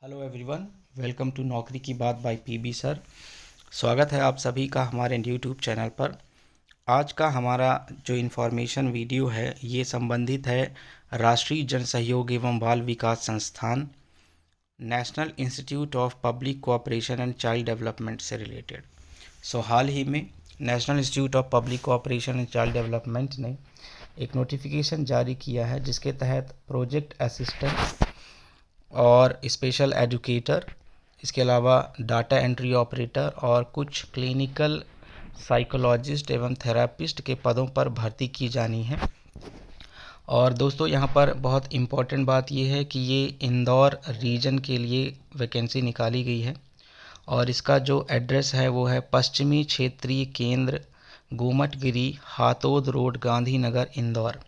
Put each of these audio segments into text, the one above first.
Hello everyone, welcome to नौकरी की बात बाय पीबी सर। स्वागत है आप सभी का हमारे यूट्यूब चैनल पर। आज का हमारा जो इन्फॉर्मेशन वीडियो है ये संबंधित है राष्ट्रीय जन सहयोग एवं बाल विकास संस्थान national institute of public cooperation and child development से रिलेटेड। हाल ही में national institute of public cooperation and child development ने एक नोटिफिकेशन जारी किया है जिसके तहत प्रोजेक्ट असिस्टेंट और स्पेशल एजुकेटर, इसके अलावा डाटा एंट्री ऑपरेटर और कुछ क्लिनिकल साइकोलॉजिस्ट एवं थेरापिस्ट के पदों पर भर्ती की जानी है। और दोस्तों यहाँ पर बहुत इम्पॉर्टेंट बात ये है कि ये इंदौर रीजन के लिए वैकेंसी निकाली गई है और इसका जो एड्रेस है वो है पश्चिमी क्षेत्रीय केंद्र, गोमटगिरी, हातोद रोड, गांधीनगर, इंदौर।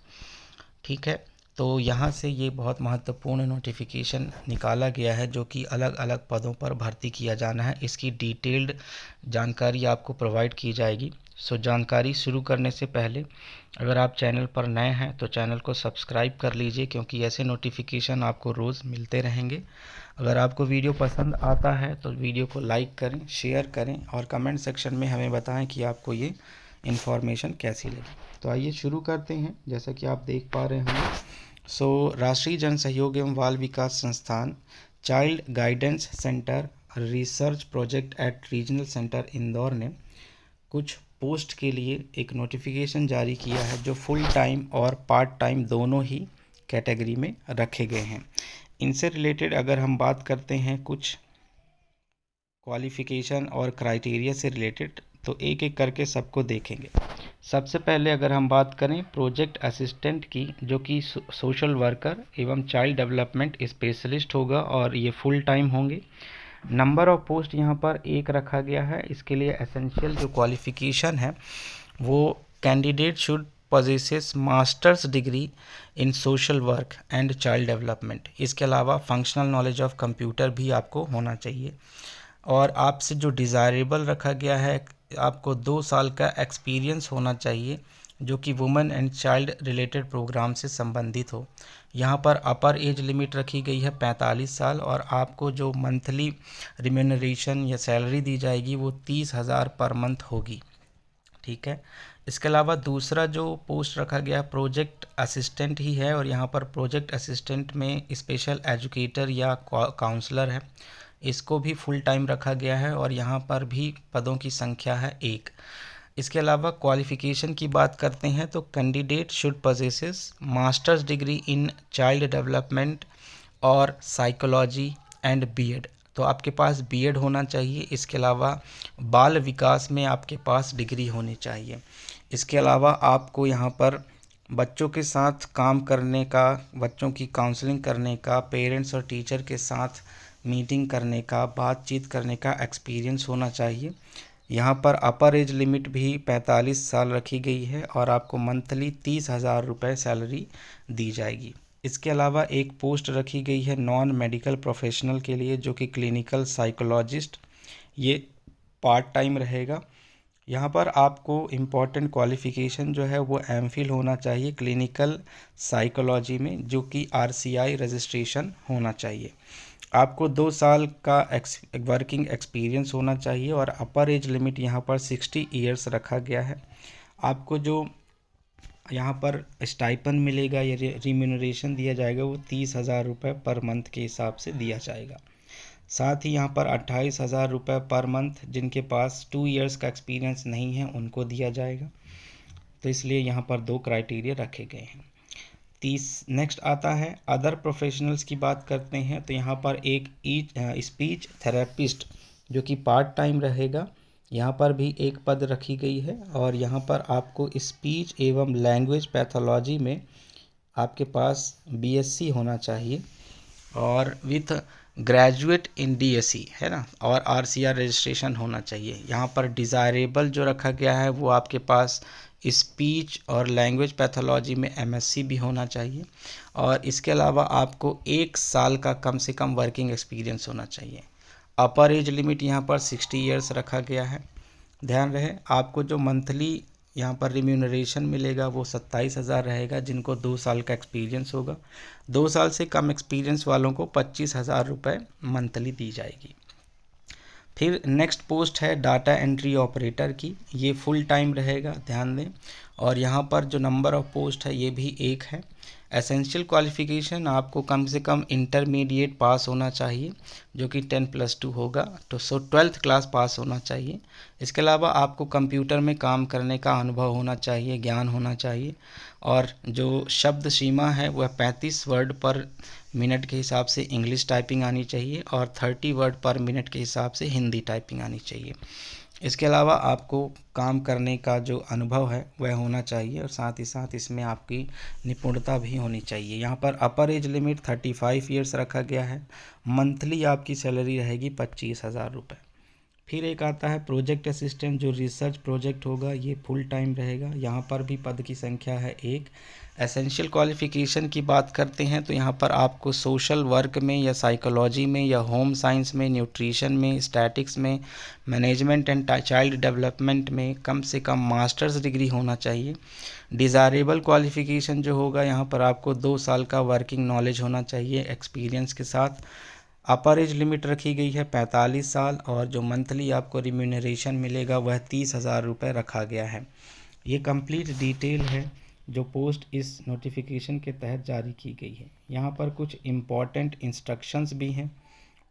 ठीक है, तो यहाँ से ये बहुत महत्वपूर्ण नोटिफिकेशन निकाला गया है जो कि अलग अलग पदों पर भर्ती किया जाना है। इसकी डिटेल्ड जानकारी आपको प्रोवाइड की जाएगी। जानकारी शुरू करने से पहले अगर आप चैनल पर नए हैं तो चैनल को सब्सक्राइब कर लीजिए क्योंकि ऐसे नोटिफिकेशन आपको रोज़ मिलते रहेंगे। अगर आपको वीडियो पसंद आता है तो वीडियो को लाइक करें, शेयर करें और कमेंट सेक्शन में हमें बताएं कि आपको ये इन्फॉर्मेशन कैसी लगी। तो आइए शुरू करते हैं। जैसा कि आप देख पा रहे हैं, राष्ट्रीय जन सहयोग एवं बाल विकास संस्थान child guidance centre research project at regional centre Indore ने कुछ पोस्ट के लिए एक नोटिफिकेशन जारी किया है जो फुल टाइम और पार्ट टाइम दोनों ही कैटेगरी में रखे गए हैं। इनसे रिलेटेड अगर हम बात करते हैं कुछ क्वालिफ़िकेशन और क्राइटेरिया से रिलेटेड तो एक एक करके सबको देखेंगे। सबसे पहले अगर हम बात करें प्रोजेक्ट असिस्टेंट की, जो कि सोशल वर्कर एवं चाइल्ड डेवलपमेंट स्पेशलिस्ट होगा और ये फुल टाइम होंगे। नंबर ऑफ पोस्ट यहाँ पर एक रखा गया है। इसके लिए एसेंशियल जो क्वालिफ़िकेशन है वो candidate should possesses masters degree in social work and child development. इसके अलावा फंक्शनल नॉलेज ऑफ कंप्यूटर भी आपको होना चाहिए। और आपसे जो डिज़ायरेबल रखा गया है, आपको 2 साल का एक्सपीरियंस होना चाहिए जो कि women and child related programme से संबंधित हो। यहाँ पर अपर एज लिमिट रखी गई है 45 साल और आपको जो मंथली रिम्यूनरेशन या सैलरी दी जाएगी वो 30,000 पर मंथ होगी। ठीक है, इसके अलावा दूसरा जो पोस्ट रखा गया प्रोजेक्ट असिस्टेंट ही है और यहाँ पर प्रोजेक्ट असिस्टेंट में स्पेशल एजुकेटर या काउंसलर है, इसको भी फुल टाइम रखा गया है और यहाँ पर भी पदों की संख्या है 1। इसके अलावा क्वालिफ़िकेशन की बात करते हैं तो candidate should possesses masters degree in child development और साइकोलॉजी एंड बीएड। तो आपके पास बीएड होना चाहिए। इसके अलावा बाल विकास में आपके पास डिग्री होनी चाहिए। इसके अलावा आपको यहाँ पर बच्चों के साथ काम करने का, बच्चों की काउंसलिंग करने का, पेरेंट्स और टीचर के साथ मीटिंग करने का, बातचीत करने का एक्सपीरियंस होना चाहिए। यहाँ पर अपर एज लिमिट भी 45 साल रखी गई है और आपको मंथली 30,000 रुपये सैलरी दी जाएगी। इसके अलावा एक पोस्ट रखी गई है नॉन मेडिकल प्रोफेशनल के लिए जो कि क्लिनिकल साइकोलॉजिस्ट, ये पार्ट टाइम रहेगा। यहाँ पर आपको इम्पॉर्टेंट क्वालिफ़िकेशन जो है वो एमफिल होना चाहिए क्लिनिकल साइकोलॉजी में, जो कि आरसीआई रजिस्ट्रेशन होना चाहिए। आपको 2 साल का वर्किंग एक्सपीरियंस होना चाहिए और अपर एज लिमिट यहाँ पर 60 ईयर्स रखा गया है। आपको जो यहाँ पर स्टाइपन मिलेगा या रिम्यूनरेशन दिया जाएगा वो 30,000 रुपये पर मंथ के हिसाब से दिया जाएगा। साथ ही यहाँ पर 28,000 रुपये पर मंथ जिनके पास 2 इयर्स का एक्सपीरियंस नहीं है उनको दिया जाएगा। तो इसलिए यहाँ पर 2 क्राइटेरिया रखे गए हैं। नेक्स्ट आता है अदर प्रोफेशनल्स की बात करते हैं तो यहाँ पर एक स्पीच थेरेपिस्ट जो कि पार्ट टाइम रहेगा, यहाँ पर भी एक पद रखी गई है और यहाँ पर आपको स्पीच एवं लैंग्वेज पैथोलॉजी में आपके पास बीएससी होना चाहिए और विथ ग्रेजुएट इन डीएससी है ना, और आरसीआर रजिस्ट्रेशन होना चाहिए। यहाँ पर डिज़ायरेबल जो रखा गया है वो आपके पास स्पीच और लैंग्वेज पैथोलॉजी में एमएससी भी होना चाहिए और इसके अलावा आपको 1 साल का कम से कम वर्किंग एक्सपीरियंस होना चाहिए। अपर एज लिमिट यहाँ पर 60 ईयर्स रखा गया है। ध्यान रहे आपको जो मंथली यहाँ पर रिम्यूनरेशन मिलेगा वो 27,000 रहेगा जिनको 2 साल का एक्सपीरियंस होगा। 2 साल से कम एक्सपीरियंस वालों को 25,000 रुपये मंथली दी जाएगी। फिर नेक्स्ट पोस्ट है डाटा एंट्री ऑपरेटर की, ये फुल टाइम रहेगा, ध्यान दें। और यहाँ पर जो नंबर ऑफ पोस्ट है ये भी एक है। एसेंशियल क्वालिफ़िकेशन आपको कम से कम इंटरमीडिएट पास होना चाहिए जो कि 10+2 होगा, तो 12th क्लास पास होना चाहिए। इसके अलावा आपको कंप्यूटर में काम करने का अनुभव होना चाहिए, ज्ञान होना चाहिए। और जो शब्द सीमा है वह 35 वर्ड पर मिनट के हिसाब से इंग्लिश टाइपिंग आनी चाहिए और 30 वर्ड पर मिनट के हिसाब से हिंदी टाइपिंग आनी चाहिए। इसके अलावा आपको काम करने का जो अनुभव है वह होना चाहिए और साथ ही साथ इसमें आपकी निपुणता भी होनी चाहिए। यहाँ पर अपर एज लिमिट 35 ईयर्स रखा गया है। मंथली आपकी सैलरी रहेगी 25,000 रुपये। फिर एक आता है प्रोजेक्ट असिस्टेंट, जो रिसर्च प्रोजेक्ट होगा, ये फुल टाइम रहेगा। यहाँ पर भी पद की संख्या है एक। एसेंशियल क्वालिफ़िकेशन की बात करते हैं तो यहाँ पर आपको सोशल वर्क में या साइकोलॉजी में या होम साइंस में, न्यूट्रिशन में, स्टैटिक्स में, मैनेजमेंट एंड चाइल्ड डेवलपमेंट में कम से कम मास्टर्स डिग्री होना चाहिए। डिज़ायरेबल क्वालिफ़िकेशन जो होगा यहाँ पर आपको 2 साल का वर्किंग नॉलेज होना चाहिए एक्सपीरियंस के साथ। अपर एज लिमिट रखी गई है 45 साल और जो मंथली आपको रिम्यूनरेशन मिलेगा वह 30,000 रुपये रखा गया है। ये कंप्लीट डिटेल है जो पोस्ट इस नोटिफिकेशन के तहत जारी की गई है। यहाँ पर कुछ इम्पॉर्टेंट इंस्ट्रक्शंस भी हैं,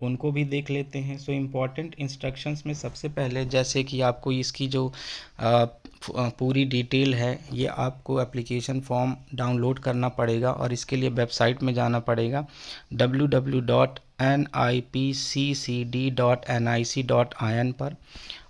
उनको भी देख लेते हैं। सो इम्पॉर्टेंट इंस्ट्रक्शंस में सबसे पहले जैसे कि आपको इसकी जो पूरी डिटेल है ये आपको एप्लीकेशन फॉर्म डाउनलोड करना पड़ेगा और इसके लिए वेबसाइट में जाना पड़ेगा www.nipccd.nic.in पर।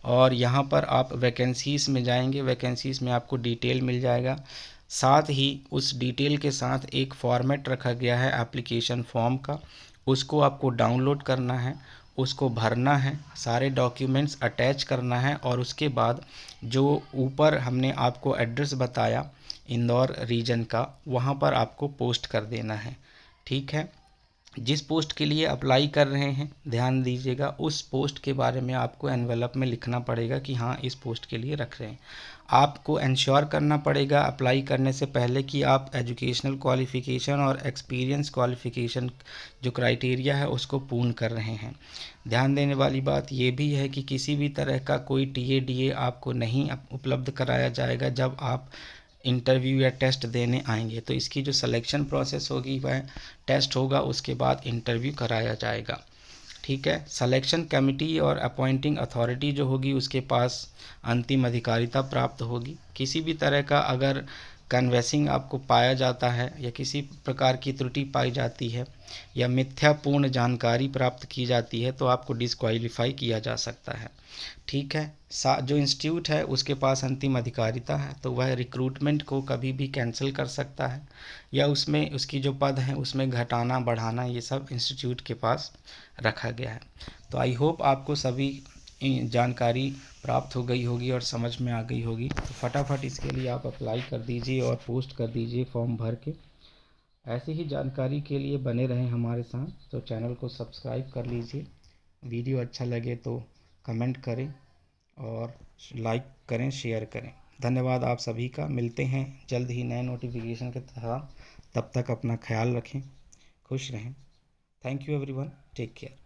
और यहाँ पर आप वैकेंसीज़ में जाएंगे, वैकेंसीज़ में आपको डिटेल मिल जाएगा। साथ ही उस डिटेल के साथ एक फॉर्मेट रखा गया है एप्लीकेशन फॉर्म का, उसको आपको डाउनलोड करना है, उसको भरना है, सारे डॉक्यूमेंट्स अटैच करना है और उसके बाद जो ऊपर हमने आपको एड्रेस बताया इंदौर रीजन का, वहाँ पर आपको पोस्ट कर देना है। ठीक है, जिस पोस्ट के लिए अप्लाई कर रहे हैं ध्यान दीजिएगा, उस पोस्ट के बारे में आपको एनवेलप में लिखना पड़ेगा कि हाँ इस पोस्ट के लिए रख रहे हैं। आपको इंश्योर करना पड़ेगा अप्लाई करने से पहले कि आप एजुकेशनल क्वालिफ़िकेशन और एक्सपीरियंस क्वालिफ़िकेशन जो क्राइटेरिया है उसको पूर्ण कर रहे हैं। ध्यान देने वाली बात ये भी है कि किसी भी तरह का कोई टीए आपको नहीं उपलब्ध कराया जाएगा जब आप इंटरव्यू या टेस्ट देने आएंगे। तो इसकी जो सिलेक्शन प्रोसेस होगी वह टेस्ट होगा, उसके बाद इंटरव्यू कराया जाएगा। ठीक है, सिलेक्शन कमेटी और अपॉइंटिंग अथॉरिटी जो होगी उसके पास अंतिम अधिकारिता प्राप्त होगी। किसी भी तरह का अगर कन्वेसिंग आपको पाया जाता है या किसी प्रकार की त्रुटि पाई जाती है या मिथ्यापूर्ण जानकारी प्राप्त की जाती है तो आपको डिस्क्वालीफाई किया जा सकता है। ठीक है, जो इंस्टीट्यूट है उसके पास अंतिम अधिकारिता है तो वह रिक्रूटमेंट को कभी भी कैंसिल कर सकता है या उसमें उसकी जो पद है उसमें घटाना बढ़ाना ये सब इंस्टीट्यूट के पास रखा गया है। तो आई होप आपको सभी जानकारी प्राप्त हो गई होगी और समझ में आ गई होगी। तो फटाफट इसके लिए आप अप्लाई कर दीजिए और पोस्ट कर दीजिए फॉर्म भर के। ऐसी ही जानकारी के लिए बने रहें हमारे साथ, तो चैनल को सब्सक्राइब कर लीजिए। वीडियो अच्छा लगे तो कमेंट करें और लाइक करें, शेयर करें। धन्यवाद आप सभी का। मिलते हैं जल्द ही नए नोटिफिकेशन के तहत। तब तक अपना ख्याल रखें, खुश रहें। Thank you everyone, take care.